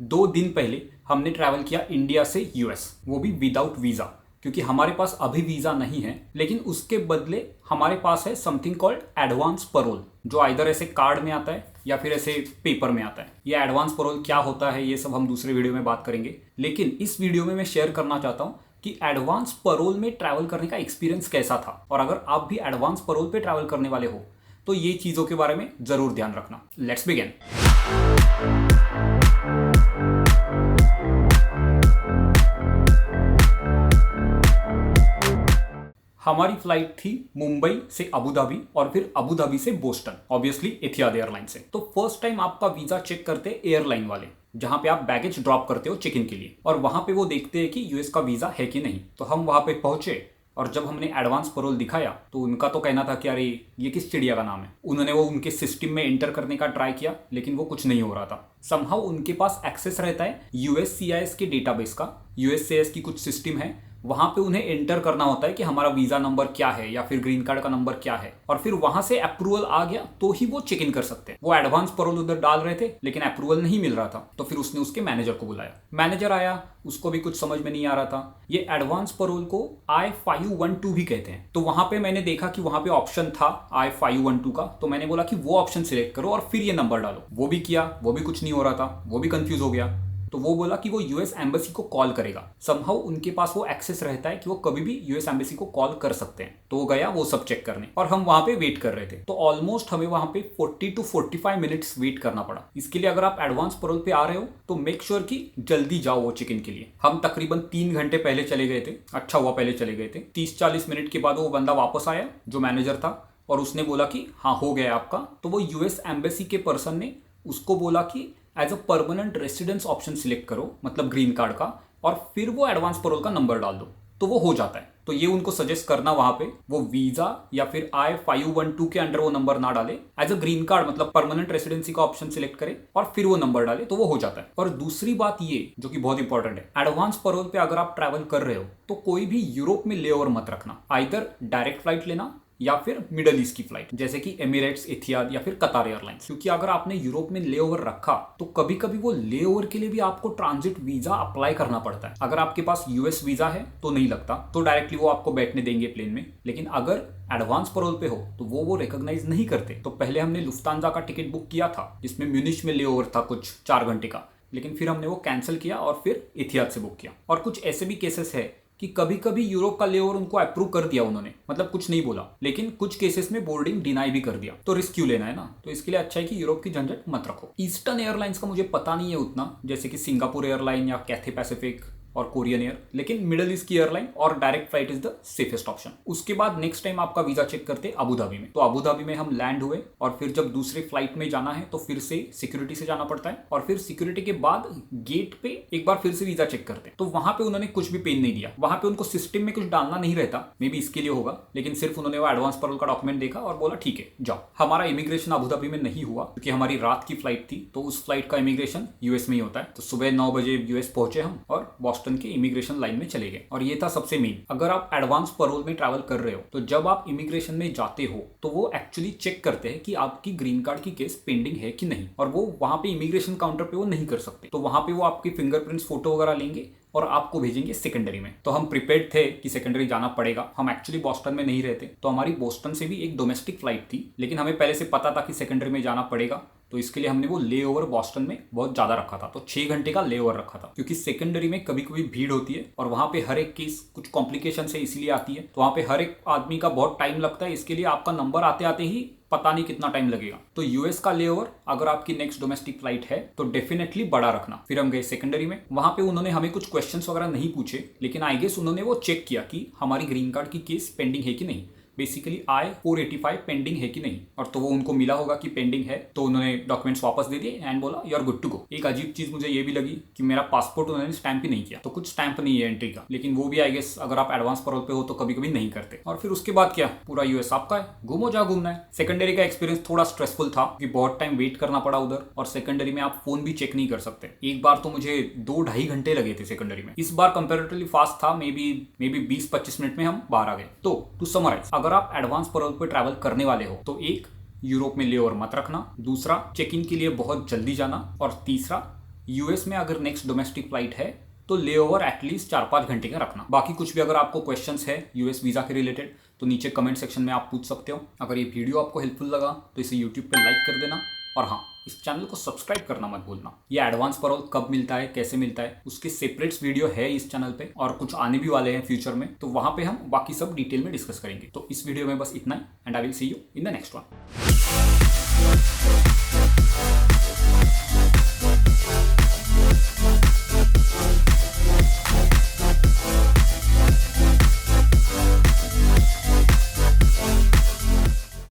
2 दिन पहले हमने ट्रैवल किया इंडिया से यूएस, वो भी विदाउट वीज़ा, क्योंकि हमारे पास अभी वीज़ा नहीं है। लेकिन उसके बदले हमारे पास है समथिंग कॉल्ड एडवांस परोल, जो आइदर ऐसे कार्ड में आता है या फिर ऐसे पेपर में आता है। ये एडवांस परोल क्या होता है ये सब हम दूसरे वीडियो में बात करेंगे, लेकिन इस वीडियो में मैं शेयर करना चाहता हूँ कि एडवांस परोल में ट्रैवल करने का एक्सपीरियंस कैसा था। और अगर आप भी एडवांस परोल पे ट्रैवल करने वाले हो तो ये चीज़ों के बारे में ज़रूर ध्यान रखना। Let's begin. हमारी फ्लाइट थी मुंबई से अबू धाबी और फिर अबू धाबी से बोस्टन, ऑब्वियसली एथियाद एयरलाइन से। तो फर्स्ट टाइम आपका वीज़ा चेक करते हैं एयरलाइन वाले, जहां पे आप बैगेज ड्रॉप करते हो चेक इन के लिए, और वहां पे वो देखते हैं कि यूएस का वीज़ा है कि नहीं। तो हम वहां पे पहुंचे और जब हमने एडवांस परोल दिखाया तो उनका तो कहना था कि अरे ये किस चिड़िया का नाम है। उन्होंने वो उनके सिस्टम में एंटर करने का ट्राई किया, लेकिन वो कुछ नहीं हो रहा था। समहाउ उनके पास एक्सेस रहता है यूएससीआईएस के डेटाबेस का। यूएससीआईएस की कुछ सिस्टम है, वहां पे उन्हें एंटर करना होता है कि हमारा वीजा नंबर क्या है या फिर ग्रीन कार्ड का नंबर क्या है, और फिर वहां से अप्रूवल आ गया तो ही वो चेक इन कर सकते हैं। वो एडवांस परोल उधर डाल रहे थे लेकिन अप्रूवल नहीं मिल रहा था, तो फिर उसने उसके मैनेजर को बुलाया। मैनेजर आया, उसको भी कुछ समझ में नहीं आ रहा था। ये एडवांस परोल को I-512 भी कहते हैं। तो वहां पे मैंने देखा कि वहां पे ऑप्शन था I-512 का, तो मैंने बोला कि वो ऑप्शन सिलेक्ट करो और फिर ये नंबर डालो। वो भी किया, वो भी कुछ नहीं हो रहा था, वो भी कंफ्यूज हो गया। तो वो बोला कि वो यूएस एम्बेसी को कॉल करेगा। समहाउ उनके पास वो एक्सेस रहता है कि वो कभी भी यूएस एम्बेसी को कॉल कर सकते हैं। तो वो गया वो सब चेक करने, और हम वहां पे वेट कर रहे थे। तो ऑलमोस्ट हमें वहां पे 40 to 45 मिनट्स वेट करना पड़ा। इसके लिए अगर आप एडवांस परोल पे आ रहे हो तो मेक श्योर कि जल्दी जाओ वो चेक इन के लिए। हम तकरीबन 3 घंटे पहले चले गए थे। अच्छा हुआ पहले चले गए थे। 30-40 मिनट के बाद वो बंदा वापस आया जो मैनेजर था, और उसने बोला कि हाँ हो गया आपका। तो वो यूएस एम्बेसी के पर्सन ने उसको बोला कि as a permanent residence option select करो, मतलब ग्रीन कार्ड का, और फिर वो एडवांस परोल का नंबर डाल दो, तो वो हो जाता है। तो ये उनको सजेस्ट करना वहां पे वो वीजा या फिर I-512 के अंडर वो नंबर ना डाले, एज अ ग्रीन कार्ड मतलब परमानेंट रेसिडेंसी का ऑप्शन सिलेक्ट करे और फिर वो नंबर डाले, तो वो हो जाता है। और दूसरी बात ये जो कि बहुत इंपॉर्टेंट है, एडवांस परोल पे अगर आप ट्रैवल कर रहे हो तो कोई भी यूरोप में लेओवर मत रखना। आइदर डायरेक्ट फ्लाइट लेना या फिर मिडल ईस्ट की फ्लाइट, जैसे कि एमिरेट्स, एथियाद या फिर कतार एयरलाइंस। क्योंकि अगर आपने यूरोप में लेओवर रखा तो कभी कभी वो लेओवर के लिए भी आपको ट्रांजिट वीजा अप्लाई करना पड़ता है। अगर आपके पास यूएस वीजा है तो नहीं लगता, तो डायरेक्टली वो आपको बैठने देंगे प्लेन में। लेकिन अगर एडवांस परोल पे हो तो वो रिकॉग्नाइज नहीं करते। तो पहले हमने लुफ्तांजा का टिकट बुक किया था जिसमें म्यूनिच में लेओवर था कुछ 4 घंटे का, लेकिन फिर हमने वो कैंसिल किया और फिर एथियाद से बुक किया। और कुछ ऐसे भी केसेस है कि कभी कभी यूरोप का लेओवर उनको अप्रूव कर दिया उन्होंने, मतलब कुछ नहीं बोला, लेकिन कुछ केसेस में बोर्डिंग डिनाई भी कर दिया। तो रिस्क क्यों लेना है ना। तो इसके लिए अच्छा है कि यूरोप की झंझट मत रखो। ईस्टर्न एयरलाइंस का मुझे पता नहीं है उतना, जैसे कि सिंगापुर एयरलाइन या कैथे पैसिफिक और कोरियन एयर, लेकिन मिडल ईस्ट की एयरलाइन और direct flight is the safest option. उसके बाद नेक्स्ट टाइम आपका वीजा चेक करते अबू धाबी में। तो अबू धाबी में हम लैंड हुए, और फिर जब दूसरे फ्लाइट में जाना है तो फिर से सिक्योरिटी से जाना पड़ता है, और फिर सिक्योरिटी के बाद गेट पे एक बार फिर से वीजा चेक करते हैं। तो वहां पे उन्होंने कुछ भी पेन नहीं दिया, वहां पे उनको सिस्टम में कुछ डालना नहीं रहता, मे बी इसके लिए होगा, लेकिन सिर्फ उन्होंने वो एडवांस परोल का डॉक्यूमेंट देखा और बोला ठीक है जाओ। हमारा इमिग्रेशन अबू धाबी में नहीं हुआ क्योंकि हमारी रात की फ्लाइट थी, तो उस फ्लाइट का इमिग्रेशन यूएस में ही होता है। तो सुबह 9 बजे यूएस पहुंचे हम और बॉस्टन के इमिग्रेशन लाइन में चले गए। और ये था सबसे मेन, अगर आप एडवांस परोल में ट्रैवल कर रहे हो तो जब आप इमिग्रेशन में जाते हो तो वो एक्चुअली चेक करते हैं कि आपकी ग्रीन कार्ड की केस पेंडिंग है कि नहीं, और वो वहां पे इमिग्रेशन काउंटर पे वो नहीं कर सकते। तो वहां पे वो आपकी फिंगरप्रिंट्स फोटो वगैरह लेंगे और आपको भेजेंगे सेकेंडरी में। तो हम प्रिपेयर्ड थे कि सेकेंडरी जाना पड़ेगा। हम एक्चुअली बॉस्टन में नहीं रहते, तो हमारी बॉस्टन से भी एक डोमेस्टिक फ्लाइट थी, लेकिन हमें पहले से पता था कि सेकेंडरी में जाना पड़ेगा, तो इसके लिए हमने वो ले ओवर बॉस्टन में बहुत ज्यादा रखा था। तो 6 घंटे का ले ओवर रखा था, क्योंकि सेकेंडरी में कभी कभी भीड़ होती है और वहां पे हर एक केस कुछ कॉम्प्लिकेशन से इसलिए आती है, तो वहां पे हर एक आदमी का बहुत टाइम लगता है। इसके लिए आपका नंबर आते आते ही पता नहीं कितना टाइम लगेगा। तो यूएस का लेओवर अगर आपकी नेक्स्ट डोमेस्टिक फ्लाइट है तो डेफिनेटली बड़ा रखना। फिर हम गए सेकेंडरी में, वहां पे उन्होंने हमें कुछ क्वेश्चंस वगैरह नहीं पूछे, लेकिन आई गेस उन्होंने वो चेक किया कि हमारी ग्रीन कार्ड की केस पेंडिंग है कि नहीं, बेसिकली I-485 पेंडिंग है कि नहीं। और तो वो उनको मिला होगा कि पेंडिंग है, तो उन्होंने डॉक्यूमेंट्स वापस दे दिए एंड बोला you are good to go. एक अजीब चीज मुझे ये भी लगी कि मेरा पासपोर्ट उन्होंने स्टैंप ही नहीं किया, तो कुछ स्टैंप नहीं है एंट्री का, लेकिन वो भी आई गेस अगर आप एडवांस परोल पे हो तो कभी कभी नहीं करते। और फिर उसके बाद क्या, पूरा यूएस आपका है, घूमो जहाँ घूमना है। सेकेंडरी का एक्सपीरियंस थोड़ा स्ट्रेसफुल था क्योंकि बहुत टाइम वेट करना पड़ा उधर, और सेकेंडरी में आप फोन भी चेक नहीं कर सकते। एक बार तो मुझे 2-2.5 घंटे लगे थे सेकेंडरी में। इस बार कंपेरेटिवली फास्ट था, मे बी 20-25 मिनट में हम बाहर आ गए। तो टू समराइज, अगर आप एडवांस परोल पे ट्रैवल करने वाले हो तो एक, यूरोप में लेओवर मत रखना, दूसरा चेक इन के लिए बहुत जल्दी जाना, और तीसरा यूएस में अगर नेक्स्ट डोमेस्टिक फ्लाइट है तो लेओवर एटलीस्ट 4-5 घंटे का रखना। बाकी कुछ भी अगर आपको क्वेश्चंस है यूएस वीज़ा के रिलेटेड तो नीचे कमेंट सेक्शन में आप पूछ सकते हो। अगर ये वीडियो आपको हेल्पफुल लगा तो इसे यूट्यूब पे लाइक कर देना, और हाँ, इस चैनल को सब्सक्राइब करना मत भूलना। ये एडवांस पैरोल कब मिलता है, कैसे मिलता है, उसके सेपरेट वीडियो है इस चैनल पे, और कुछ आने भी वाले हैं फ्यूचर में, तो वहां पे हम बाकी सब डिटेल में डिस्कस करेंगे। तो इस वीडियो में बस इतना ही, and I will see you in the next one.